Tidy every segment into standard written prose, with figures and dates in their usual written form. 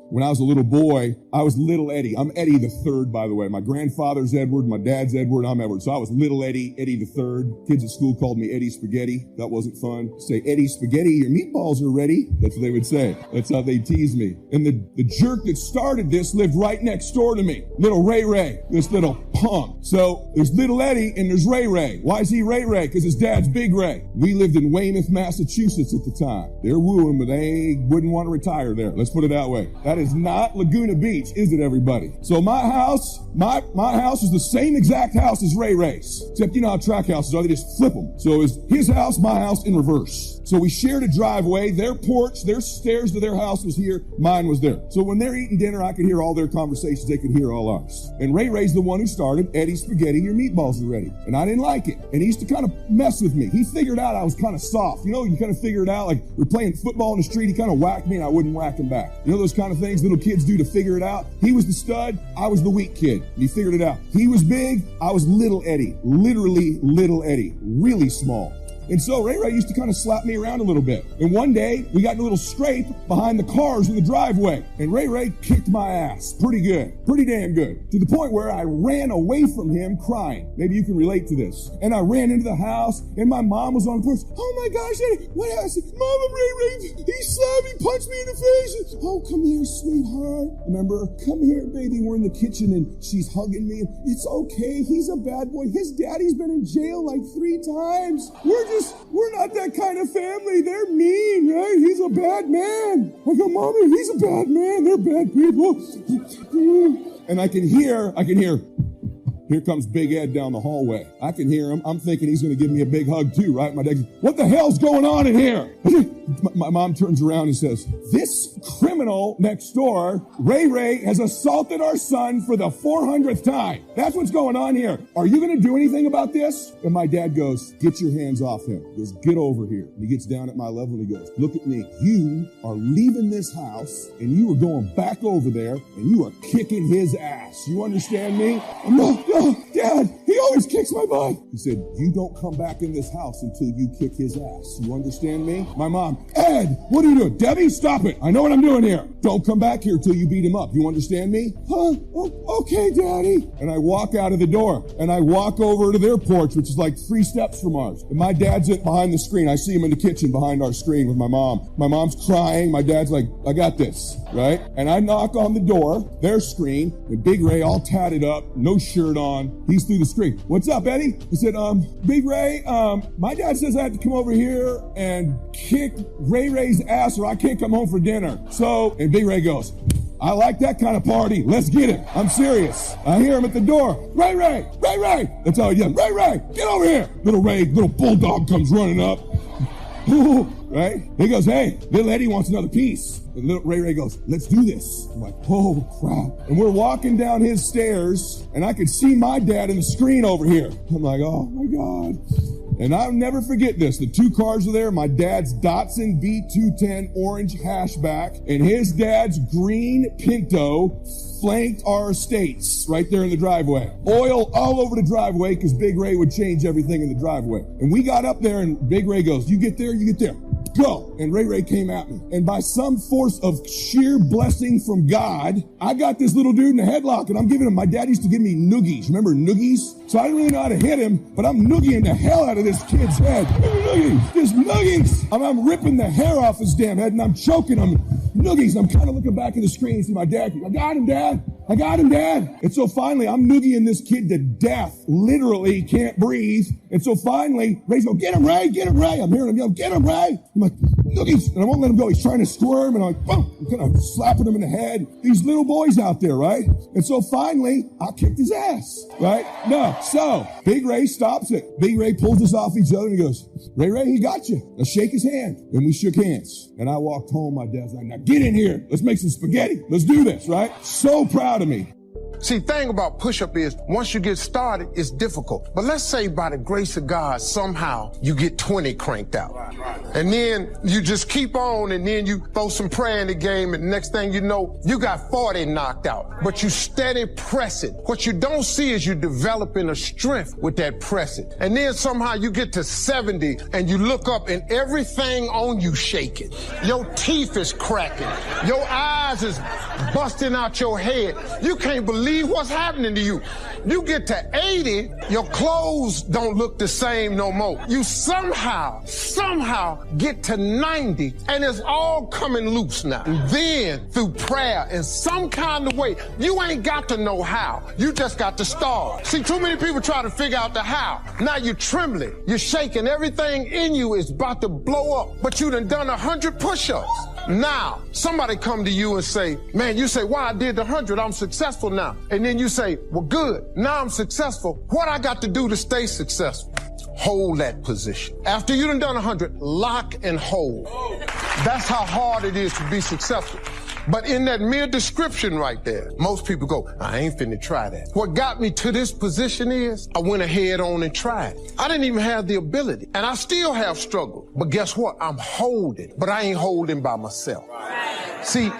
when I was a little boy, I was little Eddie. I'm Eddie the third, by the way. My grandfather's Edward, my dad's Edward, I'm Edward. So I was little Eddie, Eddie the third. Kids at school called me Eddie Spaghetti. That wasn't fun. Say, Eddie Spaghetti, your meatballs are ready. That's what they would say. That's how they tease me. And the jerk that started this lived right next door to me. Little Ray Ray, this little punk. So there's little Eddie and there's Ray Ray. Why is he Ray Ray? Because his dad's Big Ray. We lived in Weymouth, Massachusetts at the time. They're wooing, but they wouldn't want to retire there. Let's put it that way. That is not Laguna Beach, is it, everybody? So my house is the same exact house as Ray Ray's. Except you know how track houses are, they just flip them. So it was his house, my house in reverse. So we shared a driveway. Their porch, their stairs to their house was here. Mine was there. So when they're eating dinner, I could hear all their conversations. They could hear all ours. And Ray Ray's the one who started, Eddie Spaghetti, your meatballs are ready. And I didn't like it. And he used to kind of mess with me. He figured out I was kind of soft. You know, you kind of figure it out. Like we're playing football in the street. He kind of whacked me and I wouldn't whack him back. You know those kind of things little kids do to figure it out? He was the stud. I was the weak kid. And he figured it out. He was big. I was little Eddie. Literally little Eddie. Really small. And so Ray Ray used to kind of slap me around a little bit. And one day, we got in a little scrape behind the cars in the driveway. And Ray Ray kicked my ass. Pretty good. Pretty damn good. To the point where I ran away from him crying. Maybe you can relate to this. And I ran into the house, and my mom was on the porch. Oh my gosh, Eddie, what happened? Mama, Ray Ray, he slapped me, punched me in the face. Oh, come here, sweetheart. Remember? Come here, baby. We're in the kitchen, and she's hugging me. It's okay. He's a bad boy. His daddy's been in jail like 3 times. We're not that kind of family. They're mean, right? He's a bad man. I go, Mommy, he's a bad man. They're bad people. And I can hear, here comes Big Ed down the hallway. I can hear him. I'm thinking he's going to give me a big hug too, right? My dad goes, what the hell's going on in here? My mom turns around and says, this criminal next door, Ray Ray, has assaulted our son for the 400th time. That's what's going on here. Are you going to do anything about this? And my dad goes, get your hands off him. He goes, get over here. And he gets down at my level and he goes, look at me. You are leaving this house and you are going back over there and you are kicking his ass. You understand me? I'm no, Dad, he always kicks my butt. He said, you don't come back in this house until you kick his ass. You understand me? My mom, Ed, what are you doing? Debbie, stop it. I know what I'm doing here. Don't come back here till you beat him up. You understand me? Huh? Oh, okay, Daddy. And I walk out of the door and I walk over to their porch, which is like 3 steps from ours. And my dad's behind the screen. I see him in the kitchen behind our screen with my mom. My mom's crying. My dad's like, I got this, right? And I knock on the door, their screen, and Big Ray all tatted up, no shirt on. He's through the screen. What's up, Eddie? He said, Big Ray, my dad says I have to come over here and kick Ray Ray's ass or I can't come home for dinner. So, and Big Ray goes, I like that kind of party. Let's get it. I'm serious. I hear him at the door. Ray Ray, Ray Ray. That's how he yells. Ray Ray, get over here. Little Ray, little bulldog comes running up. Right? He goes, hey, little Eddie wants another piece. And little Ray Ray goes, let's do this. I'm like, oh crap. And we're walking down his stairs and I could see my dad in the screen over here. I'm like, oh my God. And I'll never forget this. The 2 cars were there. My dad's Datsun B210 orange hatchback and his dad's green Pinto flanked our estates right there in the driveway. Oil all over the driveway because Big Ray would change everything in the driveway. And we got up there and Big Ray goes, you get there, go. And Ray Ray came at me. And by some force of sheer blessing from God, I got this little dude in a headlock and I'm giving him, my dad used to give me noogies. Remember noogies? So I didn't really know how to hit him, but I'm noogieing the hell out of this kid's head. Noogies, just noogies. I'm ripping the hair off his damn head and I'm choking him. Noogies. I'm kind of looking back at the screen and see my dad. I got him, Dad. I got him, Dad. And so finally, I'm noogieing this kid to death. Literally can't breathe. And so finally, Ray's going, get him, Ray, get him, Ray. I'm hearing him yell, get him, Ray. I'm like, noogies. And I won't let him go. He's trying to squirm. And I'm like, boom. I'm kind of slapping him in the head. These little boys out there, right? And so finally, I kicked his ass, right? No. So Big Ray stops it. Big Ray pulls us off each other and he goes, Ray Ray, he got you. Let's shake his hand. And we shook hands. And I walked home. My dad's like, now get in here. Let's make some spaghetti. Let's do this, right? So proud of me. See, thing about push-up is once you get started, it's difficult. But let's say by the grace of God, somehow you get 20 cranked out. And then you just keep on, and then you throw some prayer in the game, and the next thing you know, you got 40 knocked out. But you steady pressing. What you don't see is you developing a strength with that pressing. And then somehow you get to 70, and you look up, and everything on you shaking. Your teeth is cracking. Your eyes is busting out your head. You can't believe what's happening to you. You get to 80, your clothes don't look the same no more. You somehow get to 90, and it's all coming loose now. And then, through prayer in some kind of way, you ain't got to know how. You just got to start. See, too many people try to figure out the how. Now you're trembling. You're shaking. Everything in you is about to blow up. But you done 100 push-ups. Now, somebody come to you and say, man, you say, wow, I did the 100, I'm successful now. And then you say, well, good, now I'm successful. What I got to do to stay successful? Hold that position. After you done 100, lock and hold. That's how hard it is to be successful. But in that mere description right there, most people go, I ain't finna try that. What got me to this position is I went ahead on and tried. I didn't even have the ability, and I still have struggled. But guess what? I'm holding, but I ain't holding by myself. See,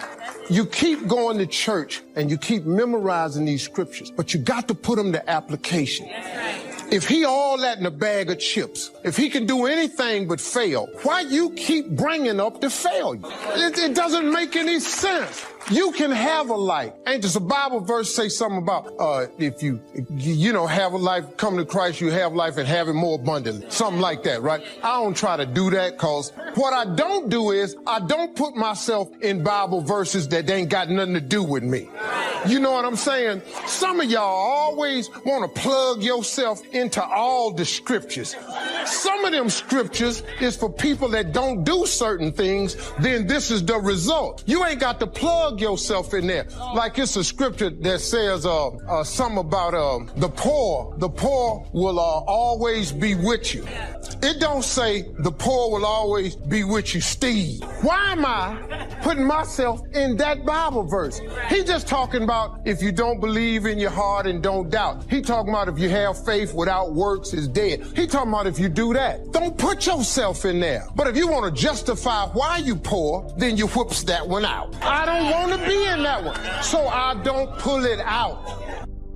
you keep going to church and you keep memorizing these scriptures, but you got to put them to application. If he all that in a bag of chips, if he can do anything but fail, why you keep bringing up the failure? It doesn't make any sense. You can have a life. Ain't this a Bible verse say something about if you have a life, come to Christ, you have life and have it more abundantly. Something like that, right? I don't try to do that, because what I don't do is I don't put myself in Bible verses that ain't got nothing to do with me. You know what I'm saying? Some of y'all always want to plug yourself into all the scriptures. Some of them scriptures is for people that don't do certain things, then this is the result. You ain't got to plug yourself in there. Like it's a scripture that says something about the poor. The poor will always be with you. It don't say the poor will always be with you, Steve. Why am I putting myself in that Bible verse? He just talking about if you don't believe in your heart and don't doubt. He talking about if you have faith without works is dead. He talking about if you do that. Don't put yourself in there. But if you want to justify why you poor, then you whoops that one out. I don't want to be in that one, so I don't pull it out.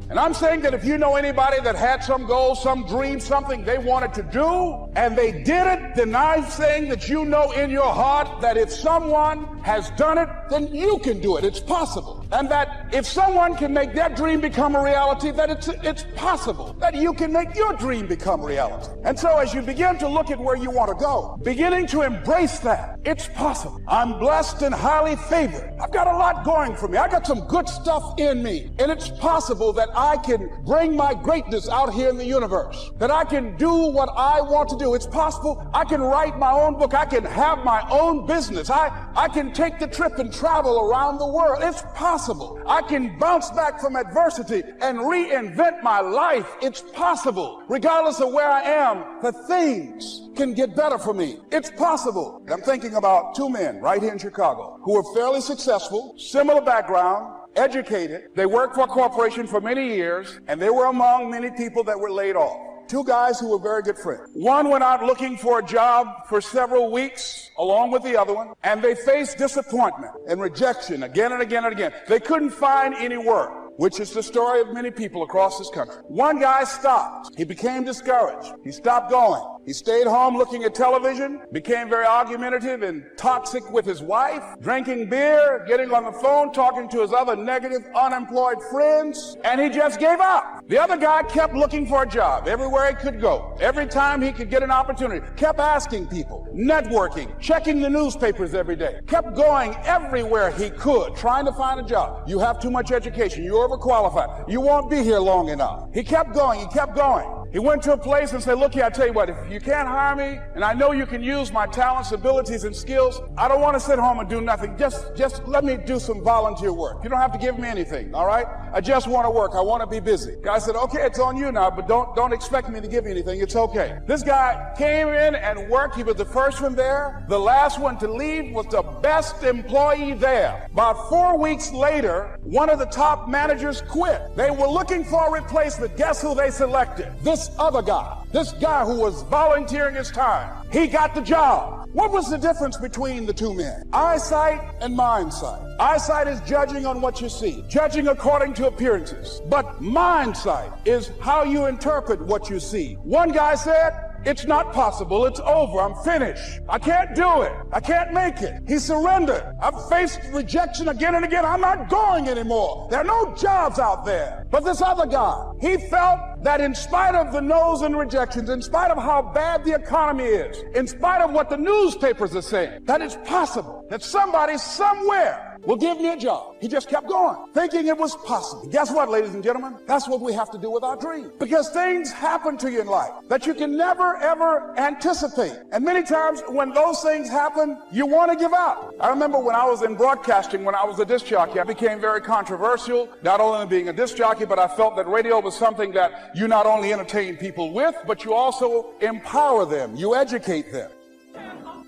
And I'm saying that if you know anybody that had some goal, some dream, something they wanted to do, and they did it, then I'm saying that you know in your heart that if someone has done it, then you can do it. It's possible. And that if someone can make their dream become a reality, that it's possible that you can make your dream become reality. And so as you begin to look at where you want to go, beginning to embrace that, it's possible. I'm blessed and highly favored. I've got a lot going for me. I got some good stuff in me. And it's possible that I can bring my greatness out here in the universe, that I can do what I want to do. It's possible I can write my own book. I can have my own business. I can take the trip and travel around the world. It's possible. I can bounce back from adversity and reinvent my life. It's possible. Regardless of where I am, the things can get better for me. It's possible. I'm thinking about two men right here in Chicago who were fairly successful, similar background, educated. They worked for a corporation for many years, and they were among many people that were laid off. Two guys who were very good friends. One went out looking for a job for several weeks along with the other one, and they faced disappointment and rejection again and again and again. They couldn't find any work, which is the story of many people across this country. One guy stopped. He became discouraged. He stopped going. He stayed home looking at television, became very argumentative and toxic with his wife, drinking beer, getting on the phone, talking to his other negative, unemployed friends, and he just gave up. The other guy kept looking for a job everywhere he could go. Every time he could get an opportunity, kept asking people, networking, checking the newspapers every day, kept going everywhere he could, trying to find a job. You have too much education. You're overqualified. You won't be here long enough. He kept going. He kept going. He went to a place and said, look here, I tell you what, if you can't hire me, and I know you can use my talents, abilities, and skills, I don't want to sit home and do nothing. Just let me do some volunteer work. You don't have to give me anything, all right? I just want to work. I want to be busy. Guy said, okay, it's on you now, but don't expect me to give you anything. It's okay. This guy came in and worked. He was the first one there. The last one to leave was the best employee there. About 4 weeks later, one of the top managers quit. They were looking for a replacement. Guess who they selected? This other guy. This guy who was volunteering his time. He got the job. What was the difference between the two men? Eyesight and mindsight. Eyesight is judging on what you see, judging according to appearances. But mindsight is how you interpret what you see. One guy said, it's not possible. It's over. I'm finished. I can't do it. I can't make it. He surrendered. I've faced rejection again and again. I'm not going anymore. There are no jobs out there. But this other guy, he felt that in spite of the no's and rejections, in spite of how bad the economy is, in spite of what the newspapers are saying, that it's possible that somebody somewhere will give me a job. He just kept going, thinking it was possible. Guess what, ladies and gentlemen? That's what we have to do with our dreams. Because things happen to you in life that you can never, ever anticipate. And many times when those things happen, you want to give up. I remember when I was in broadcasting, when I was a disc jockey, I became very controversial, not only in being a disc jockey, but I felt that radio was something that you not only entertain people with, but you also empower them, you educate them.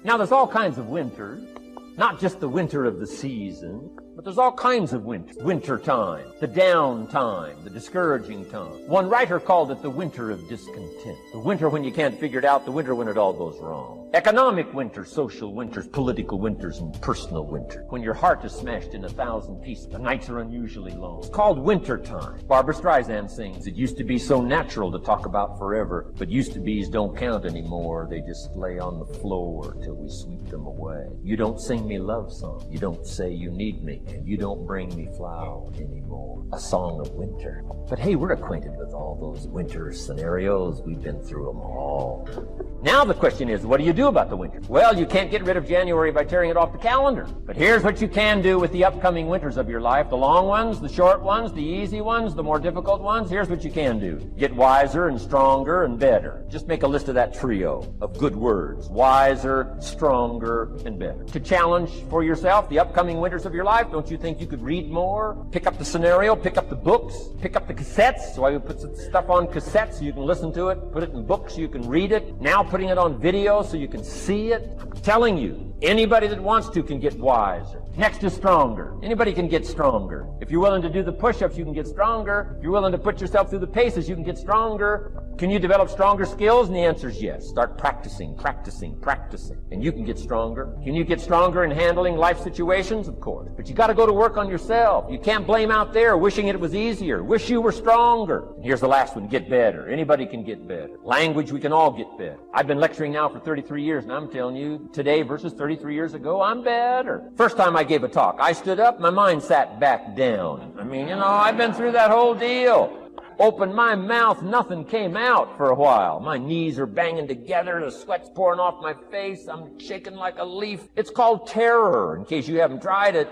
Now, there's all kinds of winters. Not just the winter of the season, but there's all kinds of winter. Winter time, the down time, the discouraging time. One writer called it the winter of discontent. The winter when you can't figure it out, the winter when it all goes wrong. Economic winter, social winters, political winters, and personal winter. When your heart is smashed in 1,000 pieces, the nights are unusually long. It's called winter time. Barbra Streisand sings, it used to be so natural to talk about forever, but used to be's don't count anymore. They just lay on the floor till we sweep them away. You don't sing me love song. You don't say you need me. And you don't bring me flowers anymore. A song of winter. But hey, we're acquainted with all those winter scenarios. We've been through them all. Now the question is, what do you do about the winter? Well, you can't get rid of January by tearing it off the calendar. But here's what you can do with the upcoming winters of your life. The long ones, the short ones, the easy ones, the more difficult ones. Here's what you can do. Get wiser and stronger and better. Just make a list of that trio of good words. Wiser, stronger, and better. To challenge for yourself the upcoming winters of your life, don't you think you could read more? Pick up the scenario, pick up the books, pick up the cassettes. So I would put some stuff on cassettes so you can listen to it, put it in books so you can read it. Now putting it on video so you can see it. I'm telling you, anybody that wants to can get wiser. Next is stronger. Anybody can get stronger. If you're willing to do the push-ups, you can get stronger. If you're willing to put yourself through the paces, you can get stronger. Can you develop stronger skills? And the answer is yes. Start practicing, practicing, practicing. And you can get stronger. Can you get stronger in handling life situations? Of course. But you got to go to work on yourself. You can't blame out there wishing it was easier. Wish you were stronger. And here's the last one. Get better. Anybody can get better. Language, we can all get better. I've been lecturing now for 33 years, and I'm telling you, today versus 33 years ago, I'm better. First time I gave a talk, I stood up, my mind sat back down. I mean, I've been through that whole deal. Opened my mouth, nothing came out for a while. My knees are banging together, the sweat's pouring off my face, I'm shaking like a leaf. It's called terror, in case you haven't tried it.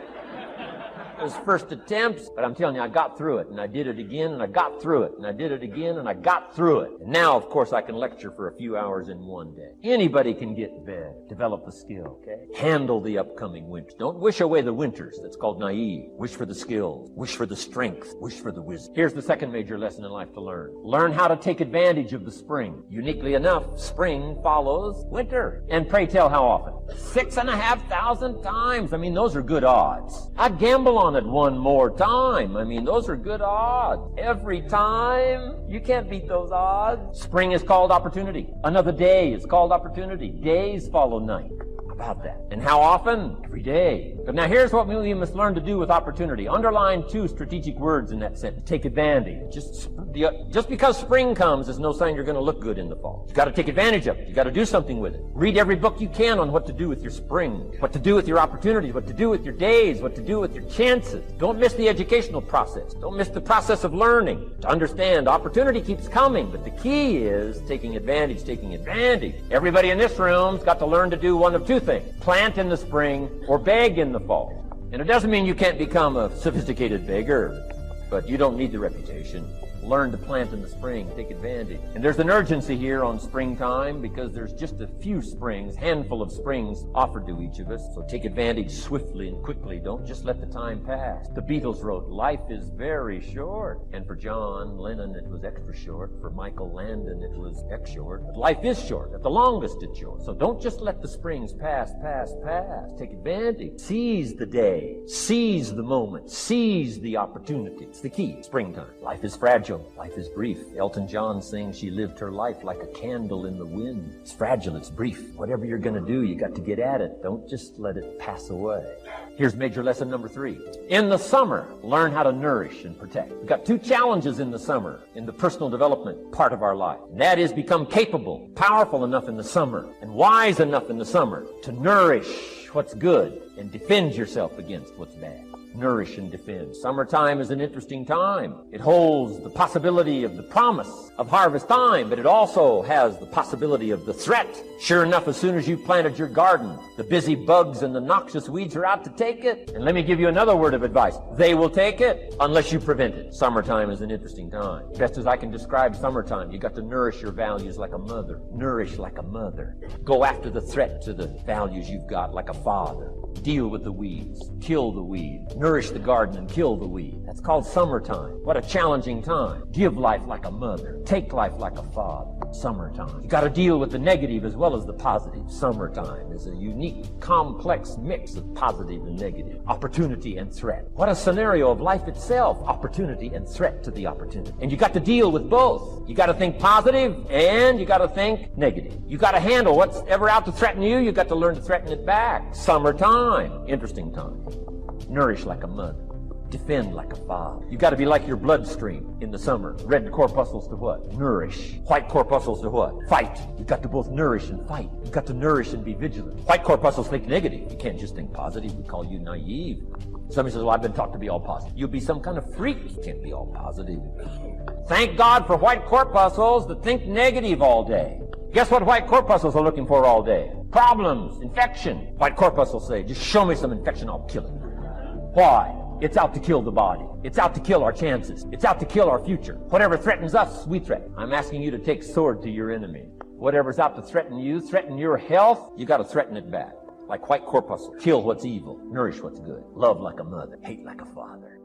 Those first attempts, but I'm telling you, I got through it, and I did it again, and I got through it, and I did it again, and I got through it. And now, of course, I can lecture for a few hours in one day. Anybody can get better. Develop the skill, okay? Handle the upcoming winter. Don't wish away the winters. That's called naive. Wish for the skills. Wish for the strength. Wish for the wisdom. Here's the second major lesson in life to learn. Learn how to take advantage of the spring. Uniquely enough, spring follows winter. And pray tell how often? 6,500 times. I mean, those are good odds. I'd gamble on it one more time. I mean, those are good odds. Every time. You can't beat those odds. Spring is called opportunity. Another day is called opportunity. Days follow night. About that. And how often? Every day. But now here's what we must learn to do with opportunity. Underline 2 strategic words in that sentence. Take advantage. Just because spring comes is no sign you're going to look good in the fall. You've got to take advantage of it. You've got to do something with it. Read every book you can on what to do with your spring, what to do with your opportunities, what to do with your days, what to do with your chances. Don't miss the educational process. Don't miss the process of learning. To understand, opportunity keeps coming, but the key is taking advantage, taking advantage. Everybody in this room's got to learn to do one of two things. Plant in the spring or beg in the fall. And it doesn't mean you can't become a sophisticated beggar, but you don't need the reputation. Learn to plant in the spring. Take advantage. And there's an urgency here on springtime because there's just a few springs, handful of springs offered to each of us. So take advantage swiftly and quickly. Don't just let the time pass. The Beatles wrote, "Life is very short." And for John Lennon, it was extra short. For Michael Landon, it was X short. But life is short. At the longest, it's short. So don't just let the springs pass. Take advantage. Seize the day. Seize the moment. Seize the opportunity. It's the key. Springtime. Life is fragile. Life is brief. Elton John sings she lived her life like a candle in the wind. It's fragile. It's brief. Whatever you're going to do, you got to get at it. Don't just let it pass away. Here's major lesson number 3. In the summer, learn how to nourish and protect. We've got 2 challenges in the summer in the personal development part of our life. And that is become capable, powerful enough in the summer, and wise enough in the summer to nourish what's good and defend yourself against what's bad. Nourish and defend. Summertime is an interesting time. It holds the possibility of the promise of harvest time, but it also has the possibility of the threat. Sure enough, as soon as you've planted your garden, the busy bugs and the noxious weeds are out to take it. And let me give you another word of advice. They will take it unless you prevent it. Summertime is an interesting time. Best as I can describe summertime, you got to nourish your values like a mother. Nourish like a mother. Go after the threat to the values you've got like a father. Deal with the weeds. Kill the weeds. Nourish the garden and kill the weed. That's called summertime. What a challenging time. Give life like a mother. Take life like a father. Summertime. You got to deal with the negative as well as the positive. Summertime is a unique, complex mix of positive and negative. Opportunity and threat. What a scenario of life itself. Opportunity and threat to the opportunity. And you got to deal with both. You got to think positive and you got to think negative. You got to handle what's ever out to threaten you. You got to learn to threaten it back. Summertime. Interesting time. Nourish like a mother. Defend like a father. You got to be like your bloodstream in the summer. Red corpuscles to what? Nourish. White corpuscles to what? Fight. You got to both nourish and fight. You got to nourish and be vigilant. White corpuscles think negative. You can't just think positive. We call you naive. Somebody says, well, I've been taught to be all positive. You'll be some kind of freak. You can't be all positive. Thank God for white corpuscles that think negative all day. Guess what white corpuscles are looking for all day? Problems, infection. White corpuscles say, just show me some infection, I'll kill it. Why? It's out to kill the body. It's out to kill our chances. It's out to kill our future. Whatever threatens us, we threaten. I'm asking you to take sword to your enemy. Whatever's out to threaten you, threaten your health, you got to threaten it back. Like white corpuscles. Kill what's evil. Nourish what's good. Love like a mother. Hate like a father.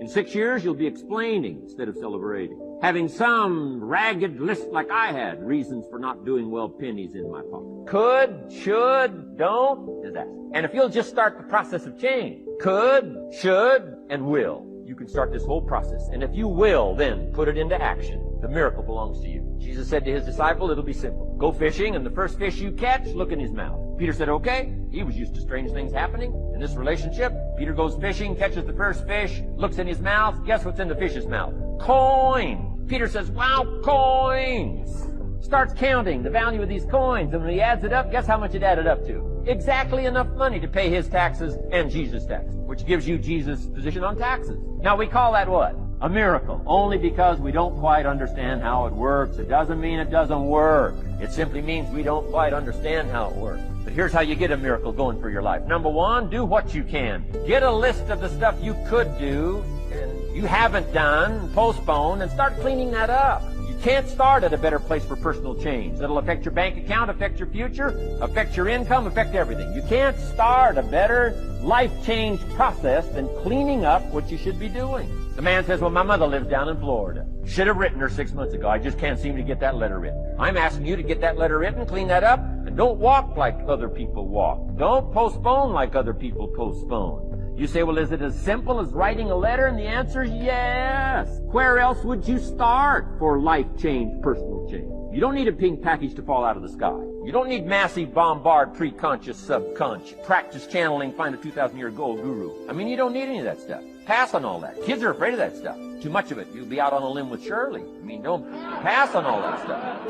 In 6 years, you'll be explaining instead of celebrating. Having some ragged list like I had, reasons for not doing well, pennies in my pocket. Could, should, don't, disaster. And if you'll just start the process of change, could, should, and will, you can start this whole process. And if you will, then put it into action. The miracle belongs to you. Jesus said to his disciple, it'll be simple. Go fishing, and the first fish you catch, look in his mouth. Peter said, okay. He was used to strange things happening in this relationship. Peter goes fishing, catches the first fish, looks in his mouth. Guess what's in the fish's mouth? Coin. Peter says, wow, coins. Starts counting the value of these coins, and when he adds it up, guess how much it added up to? Exactly enough money to pay his taxes and Jesus' taxes, which gives you Jesus' position on taxes. Now we call that what? A miracle. Only because we don't quite understand how it works. It doesn't mean it doesn't work. It simply means we don't quite understand how it works. But here's how you get a miracle going for your life. Number one, do what you can. Get a list of the stuff you could do and you haven't done, postpone, and start cleaning that up. You can't start at a better place for personal change. That'll affect your bank account, affect your future, affect your income, affect everything. You can't start a better life change process than cleaning up what you should be doing. The man says, well, my mother lives down in Florida. Should have written her 6 months ago. I just can't seem to get that letter written. I'm asking you to get that letter written, clean that up, and don't walk like other people walk. Don't postpone like other people postpone. You say, well, is it as simple as writing a letter? And the answer is yes. Where else would you start for life change, personal change? You don't need a pink package to fall out of the sky. You don't need massive bombard, pre-conscious, subconscious, practice channeling, find a 2,000-year gold guru. I mean, you don't need any of that stuff. Pass on all that. Kids are afraid of that stuff. Too much of it. You'll be out on a limb with Shirley. I mean, don't pass on all that stuff.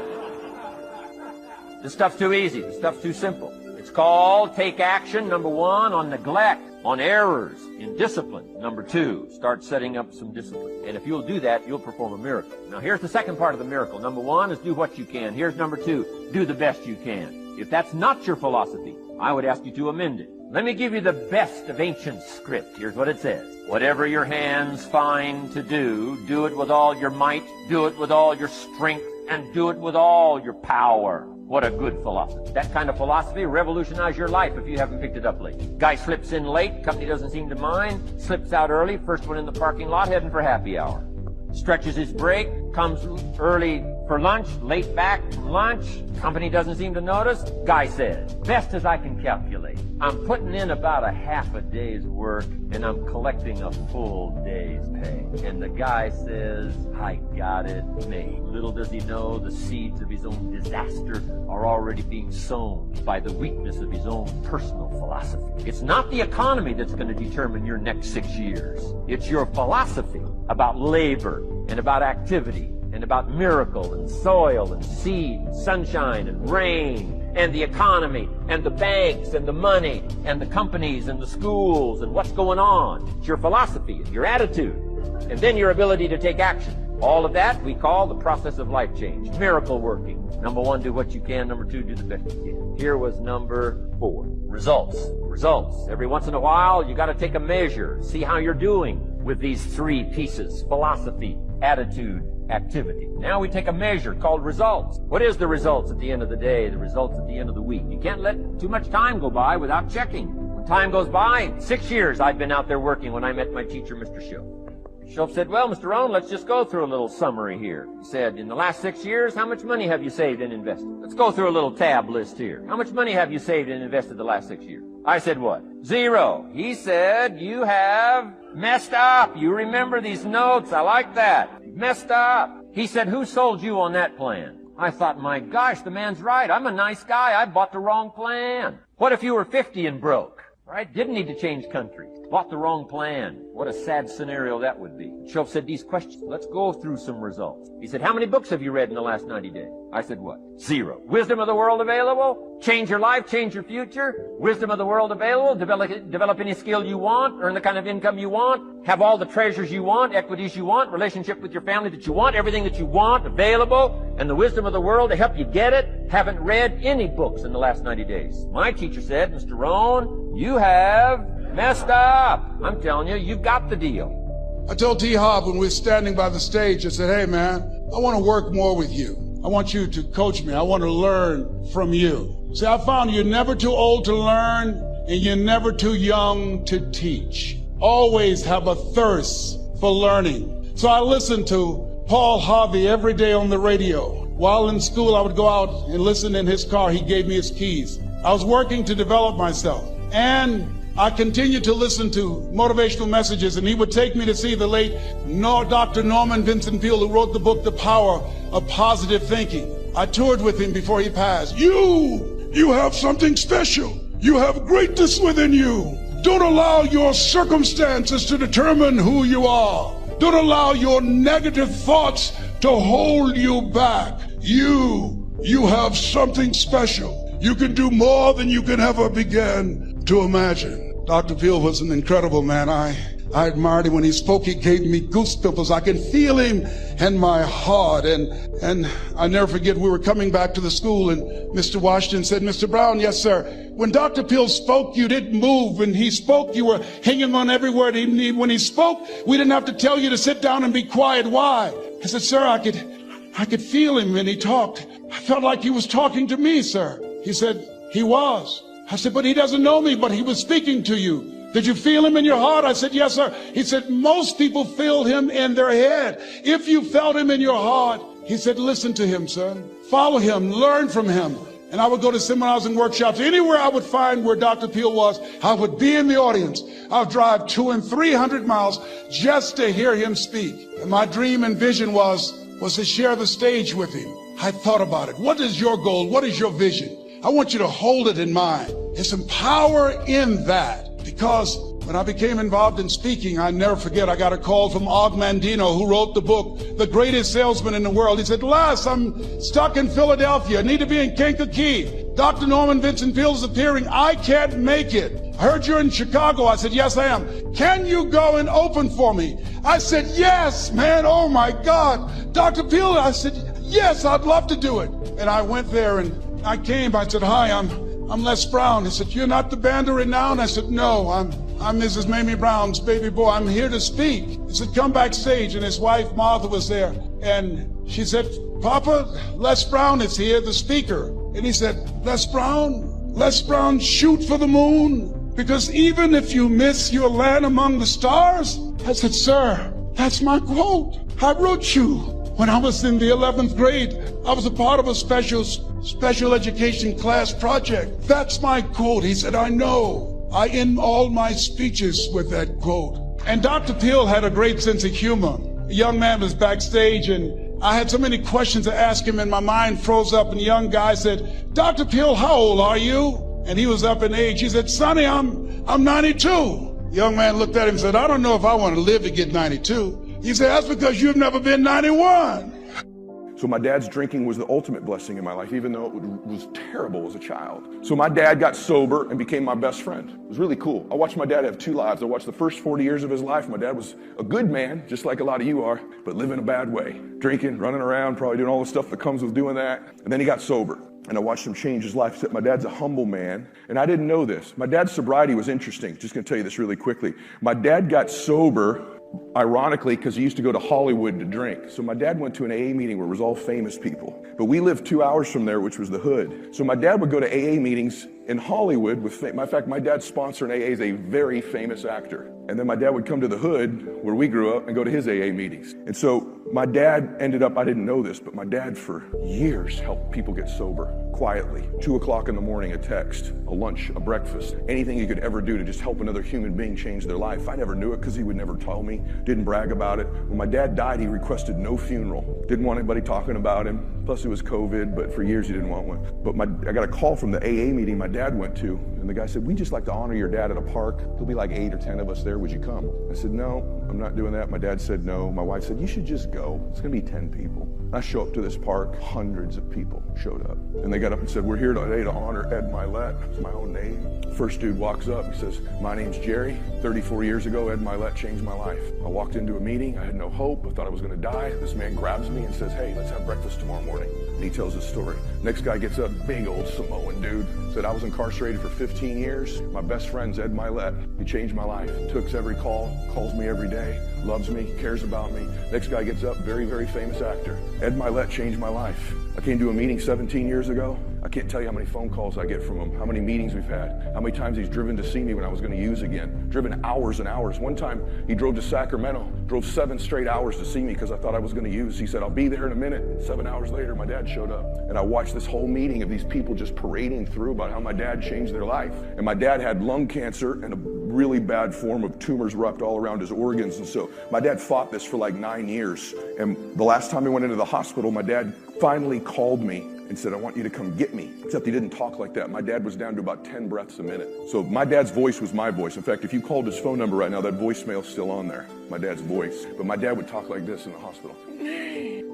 This stuff's too easy. This stuff's too simple. It's called take action, number one, on neglect, on errors, in discipline. Number two, start setting up some discipline. And if you'll do that, you'll perform a miracle. Now, here's the second part of the miracle. Number one is do what you can. Here's number two, do the best you can. If that's not your philosophy, I would ask you to amend it. Let me give you the best of ancient script. Here's what it says. Whatever your hands find to do, do it with all your might, do it with all your strength, and do it with all your power. What a good philosophy. That kind of philosophy will revolutionize your life if you haven't picked it up lately. Guy slips in late, company doesn't seem to mind, slips out early, first one in the parking lot, heading for happy hour. Stretches his break, comes early for lunch, late back from lunch, company doesn't seem to notice. Guy says, best as I can calculate, I'm putting in about a half a day's work and I'm collecting a full day's pay. And the guy says, I got it made. Little does he know the seeds of his own disaster are already being sown by the weakness of his own personal philosophy. It's not the economy that's going to determine your next 6 years. It's your philosophy about labor and about activity and about miracle and soil and seed and sunshine and rain and the economy and the banks and the money and the companies and the schools and what's going on. It's your philosophy and your attitude and then your ability to take action. All of that we call the process of life change, miracle working. Number one, do what you can. Number two, do the best you can. Here was number four, results. Results. Every once in a while, you got to take a measure, see how you're doing with these three pieces, philosophy, attitude, activity. Now we take a measure called results. What is the results at the end of the day, the results at the end of the week? You can't let too much time go by without checking. When time goes by, 6 years I'd been out there working when I met my teacher, Mr. Shope. Shope said, well, Mr. Rohn, let's just go through a little summary here. He said, in the last 6 years, how much money have you saved and invested? Let's go through a little tab list here. How much money have you saved and invested the last 6 years? I said, what? 0. He said, you have messed up. You remember these notes. I like that. You've messed up. He said, who sold you on that plan? I thought, my gosh, the man's right. I'm a nice guy. I bought the wrong plan. What if you were 50 and broke? Right? Didn't need to change countries. Bought the wrong plan. What a sad scenario that would be. Shope said, these questions, let's go through some results. He said, how many books have you read in the last 90 days? I said, what? 0. Wisdom of the world available? Change your life, change your future? Wisdom of the world available? Develop any skill you want? Earn the kind of income you want? Have all the treasures you want? Equities you want? Relationship with your family that you want? Everything that you want available? And the wisdom of the world to help you get it? Haven't read any books in the last 90 days. My teacher said, Mr. Rohn, you have messed up. I'm telling you, you've got the deal. I told T-Hob when we were standing by the stage, I said, hey man, I want to work more with you. I want you to coach me. I want to learn from you. See, I found you're never too old to learn and you're never too young to teach. Always have a thirst for learning. So I listened to Paul Harvey every day on the radio. While in school, I would go out and listen in his car. He gave me his keys. I was working to develop myself. And I continued to listen to motivational messages, and he would take me to see the late Dr. Norman Vincent Peale, who wrote the book, The Power of Positive Thinking. I toured with him before he passed. You have something special. You have greatness within you. Don't allow your circumstances to determine who you are. Don't allow your negative thoughts to hold you back. You have something special. You can do more than you can ever begin to imagine. Dr. Peale was an incredible man. I admired him. When he spoke, he gave me goosebumps. I can feel him in my heart. And I never forget, we were coming back to the school, and Mr. Washington said, Mr. Brown, yes, sir. When Dr. Peale spoke, you didn't move. When he spoke, you were hanging on every word. When he spoke, we didn't have to tell you to sit down and be quiet. Why? I said, sir, I could feel him when he talked. I felt like he was talking to me, sir. He said, he was. I said, but he doesn't know me, but he was speaking to you. Did you feel him in your heart? I said, yes, sir. He said, most people feel him in their head. If you felt him in your heart, he said, listen to him, son. Follow him, learn from him. And I would go to seminars and workshops. Anywhere I would find where Dr. Peale was, I would be in the audience. I would drive 200 and 300 miles just to hear him speak. And my dream and vision was to share the stage with him. I thought about it. What is your goal? What is your vision? I want you to hold it in mind. There's some power in that, because when I became involved in speaking, I never forget, I got a call from Og Mandino, who wrote the book, The Greatest Salesman in the World. He said, Les, I'm stuck in Philadelphia. I need to be in Kankakee. Dr. Norman Vincent Peale is appearing. I can't make it. I heard you're in Chicago. I said, yes, I am. Can you go and open for me? I said, yes, man. Oh, my God. Dr. Peale, I said, yes, I'd love to do it. And I went there and I came. I said, hi, I'm Les Brown. He said, you're not the band of renown? I said, no, I'm Mrs. Mamie Brown's baby boy. I'm here to speak. He said, come backstage. And his wife, Martha, was there. And she said, Papa, Les Brown is here, the speaker. And he said, Les Brown, shoot for the moon. Because even if you miss, you'll land among the stars. I said, sir, that's my quote. I wrote you. When I was in the 11th grade, I was a part of a special education class project. That's my quote. He said, I know. I end all my speeches with that quote. And Dr. Peale had a great sense of humor. A young man was backstage, and I had so many questions to ask him, and my mind froze up, and the young guy said, Dr. Peale, how old are you? And he was up in age. He said, Sonny, I'm 92. The young man looked at him and said, I don't know if I want to live to get 92. He said, that's because you've never been 91. So my dad's drinking was the ultimate blessing in my life, even though it was terrible as a child. So my dad got sober and became my best friend. It was really cool. I watched my dad have two lives. I watched the first 40 years of his life. My dad was a good man, just like a lot of you are, but living a bad way. Drinking, running around, probably doing all the stuff that comes with doing that. And then he got sober. And I watched him change his life. My dad's a humble man, and I didn't know this. My dad's sobriety was interesting. Just gonna tell you this really quickly. My dad got sober, ironically, because he used to go to Hollywood to drink. So my dad went to an AA meeting where it was all famous people. But we lived 2 hours from there, which was the hood. So my dad would go to AA meetings in Hollywood with fame. Matter of fact, my dad's sponsor in AA is a very famous actor. And then my dad would come to the hood where we grew up and go to his AA meetings. And so my dad ended up, I didn't know this, but my dad for years helped people get sober quietly. 2 o'clock in the morning, a text, a lunch, a breakfast, anything he could ever do to just help another human being change their life. I never knew it because he would never tell me, didn't brag about it. When my dad died, he requested no funeral. Didn't want anybody talking about him. Plus it was COVID, but for years he didn't want one. But I got a call from the AA meeting my dad went to, and the guy said, we'd just like to honor your dad at a park. There'll be like 8 or 10 of us there. Would you come? I said, no, I'm not doing that. My dad said no. My wife said, you should just go. It's gonna be 10 people. I show up to this park, hundreds of people showed up. And they got up and said, we're here today to honor Ed Mylett. It's my own name. First dude walks up, he says, my name's Jerry. 34 years ago, Ed Mylett changed my life. I walked into a meeting, I had no hope, I thought I was gonna die. This man grabs me and says, hey, let's have breakfast tomorrow morning. And he tells his story. Next guy gets up, big old Samoan dude, said I was incarcerated for 15 years. My best friend's Ed Mylett. He changed my life. Took every call, calls me every day. loves me, cares about me. Next guy gets up, very, very famous actor. Ed Mylett changed my life. I came to a meeting 17 years ago. I can't tell you how many phone calls I get from him, how many meetings we've had, how many times he's driven to see me when I was going to use again. Driven hours and hours. One time he drove to Sacramento, drove 7 straight hours to see me because I thought I was going to use. He said, I'll be there in a minute. 7 hours later, my dad showed up. And I watched this whole meeting of these people just parading through about how my dad changed their life. And my dad had lung cancer and a really bad form of tumors wrapped all around his organs. And so my dad fought this for like 9 years. And the last time he went into the hospital, my dad finally called me and said, I want you to come get me. Except he didn't talk like that. My dad was down to about 10 breaths a minute. So my dad's voice was my voice. In fact, if you called his phone number right now, that voicemail's still on there, my dad's voice. But my dad would talk like this in the hospital.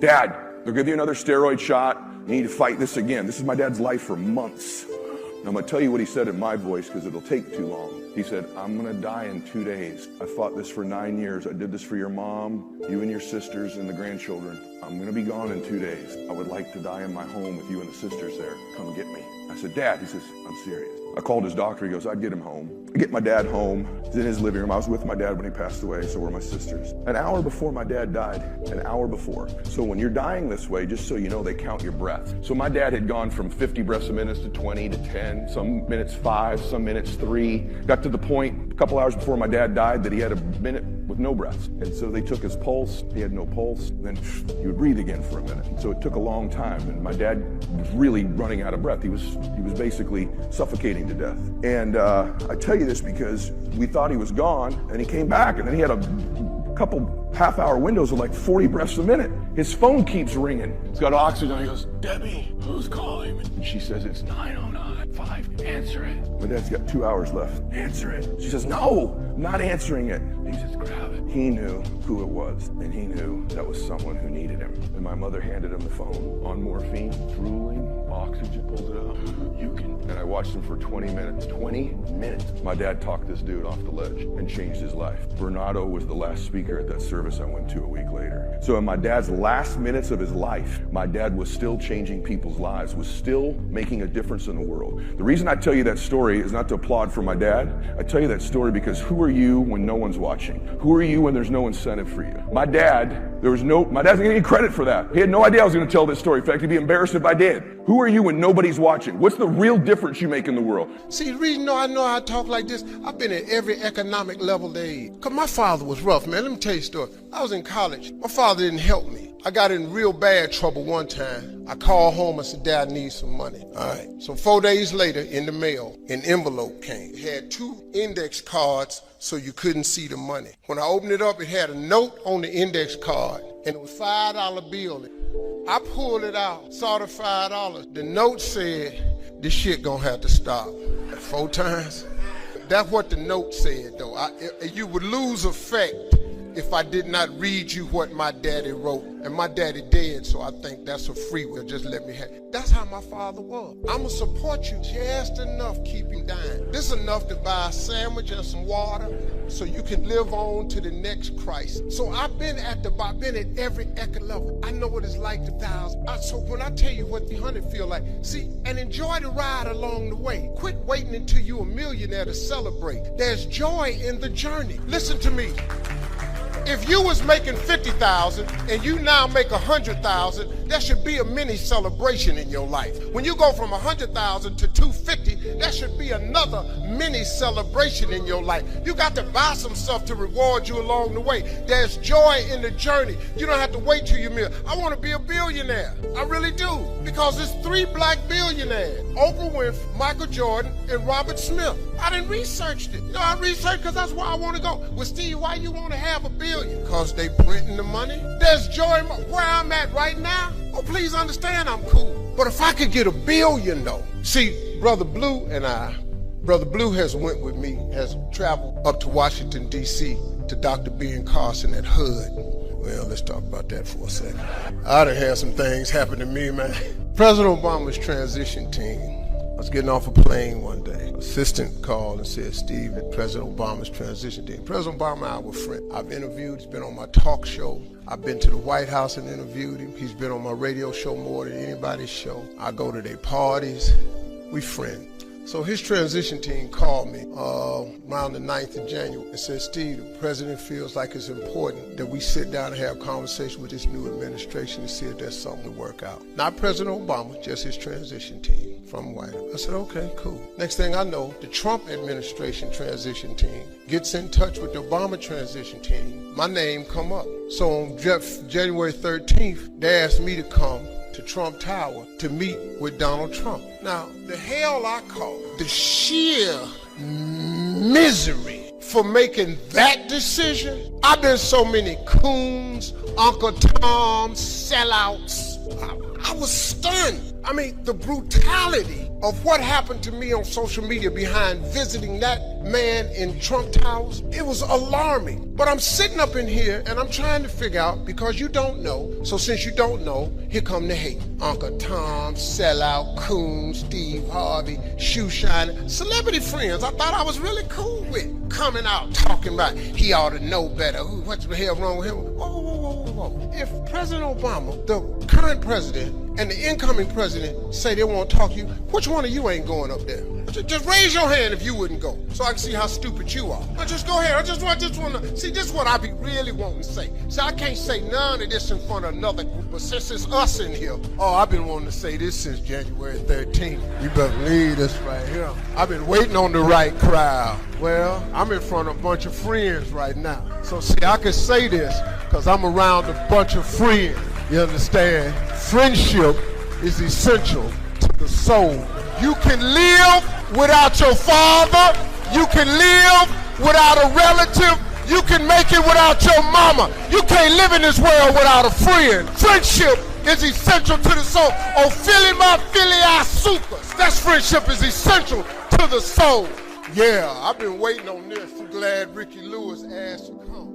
Dad, they'll give you another steroid shot. You need to fight this again. This is my dad's life for months. And I'm going to tell you what he said in my voice because it'll take too long. He said, I'm going to die in 2 days. I fought this for 9 years. I did this for your mom, you and your sisters and the grandchildren. I'm going to be gone in 2 days. I would like to die in my home with you and the sisters there. Come get me. I said, Dad. He says, I'm serious. I called his doctor. He goes, I'd get him home. I get my dad home. He's in his living room. I was with my dad when he passed away, so were my sisters. An hour before my dad died, an hour before. So when you're dying this way, just so you know, they count your breath. So my dad had gone from 50 breaths a minute to 20 to 10, some minutes 5, some minutes 3. Got to the point a couple hours before my dad died that he had a minute with no breaths. And so they took his pulse. He had no pulse. Then he would breathe again for a minute. So it took a long time. And my dad was really running out of breath. He was basically suffocating to death. And I tell you this because we thought he was gone, and he came back, and then he had a couple half-hour windows of like 40 breaths a minute. His phone keeps ringing. He's got oxygen. He goes, Debbie, who's calling? And she says, it's 9:09. Answer it. My dad's got 2 hours left. Answer it. She says, no, I'm not answering it. He says, grab it. He knew who it was, and he knew that was someone who needed him. And my mother handed him the phone on morphine, drooling, oxygen, pulls it out. You can. And I watched him for 20 minutes. 20 minutes. My dad talked this dude off the ledge and changed his life. Bernardo was the last speaker at that service I went to a week later. So in my dad's last minutes of his life, my dad was still changing people's lives, was still making a difference in the world. The reason I tell you that story is not to applaud for my dad. I tell you that story because who are you when no one's watching? Who are you when there's no incentive for you? My dad's not getting any credit for that. He had no idea I was going to tell this story. In fact, he'd be embarrassed if I did. Who are you when nobody's watching? What's the real difference you make in the world? See, the reason I know I talk like this, I've been at every economic level there is. Because my father was rough, man. Let me tell you a story. I was in college. My father didn't help me. I got in real bad trouble one time. I called home and said, Dad, I need some money. All right. So 4 days later, in the mail, an envelope came. It had 2 index cards so you couldn't see the money. When I opened it up, it had a note on the index card, and it was a $5 bill. I pulled it out, saw the $5. The note said, this shit gonna have to stop. 4 times. That's what the note said, though. You would lose effect if I did not read you what my daddy wrote. And my daddy dead, so I think that's a free will. Just let me have it. That's how my father was. I'ma support you just enough, keep him dying. This is enough to buy a sandwich and some water so you can live on to the next crisis. So I've been at every eco level. I know what it's like to thousand. So when I tell you what the 100 feel like, see, and enjoy the ride along the way. Quit waiting until you're a millionaire to celebrate. There's joy in the journey. Listen to me. If you was making $50,000 and you now make $100,000, that should be a mini celebration in your life. When you go from $100,000 to $250,000, that should be another mini celebration in your life. You got to buy some stuff to reward you along the way. There's joy in the journey. You don't have to wait till you're a millionaire. I want to be a billionaire. I really do. Because there's 3 black billionaires: Oprah Winfrey, Michael Jordan, and Robert Smith. I didn't research it. I researched because that's where I want to go. Well, Steve, why you want to have a billion? Because they printing the money. There's joy in where I'm at right now. Oh, please understand I'm cool. But if I could get $1 billion though. See, Brother Blue has went with me, has traveled up to Washington, D.C. to Dr. Ben Carson at HUD. Well, let's talk about that for a second. I done had some things happen to me, man. President Obama's transition team. I was getting off a plane one day. Assistant called and said, Steve, President Obama's transition team. President Obama and I were friends. I've interviewed, he's been on my talk show. I've been to the White House and interviewed him. He's been on my radio show more than anybody's show. I go to their parties. We friends. So his transition team called me around the 9th of January and said, Steve, the president feels like it's important that we sit down and have a conversation with this new administration to see if there's something to work out. Not President Obama, just his transition team from White House. I said, okay, cool. Next thing I know, the Trump administration transition team gets in touch with the Obama transition team. My name come up. So on January 13th, they asked me to come to Trump Tower to meet with Donald Trump. Now, the hell I call it, the sheer misery for making that decision. I've been so many coons, Uncle Tom, sellouts. I was stunned. I mean, the brutality of what happened to me on social media behind visiting that man in Trump Towers, it was alarming. But I'm sitting up in here and I'm trying to figure out, because you don't know, so since you don't know, here come the hate. Uncle Tom, sellout, coon, Steve Harvey, shoe shiner, celebrity friends I thought I was really cool with, coming out talking about he ought to know better. What the hell wrong with him? Whoa. If President Obama, the current president, and the incoming president say they won't talk to you, which one of you ain't going up there? Just raise your hand if you wouldn't go, so I can see how stupid you are. Just go ahead. I just want to see. This is what I be really wanting to say. See, I can't say none of this in front of another group, but since it's us in here, I've been wanting to say this since January 13th. You better believe this right here. I've been waiting on the right crowd. Well, I'm in front of a bunch of friends right now. So see, I can say this because I'm around a bunch of friends. You understand? Friendship is essential to the soul. You can live without your father. You can live without a relative. You can make it without your mama. You can't live in this world without a friend. Friendship is essential to the soul. Oh, filima filii super. That friendship is essential to the soul. Yeah, I've been waiting on this. I'm glad Ricky Lewis asked to come.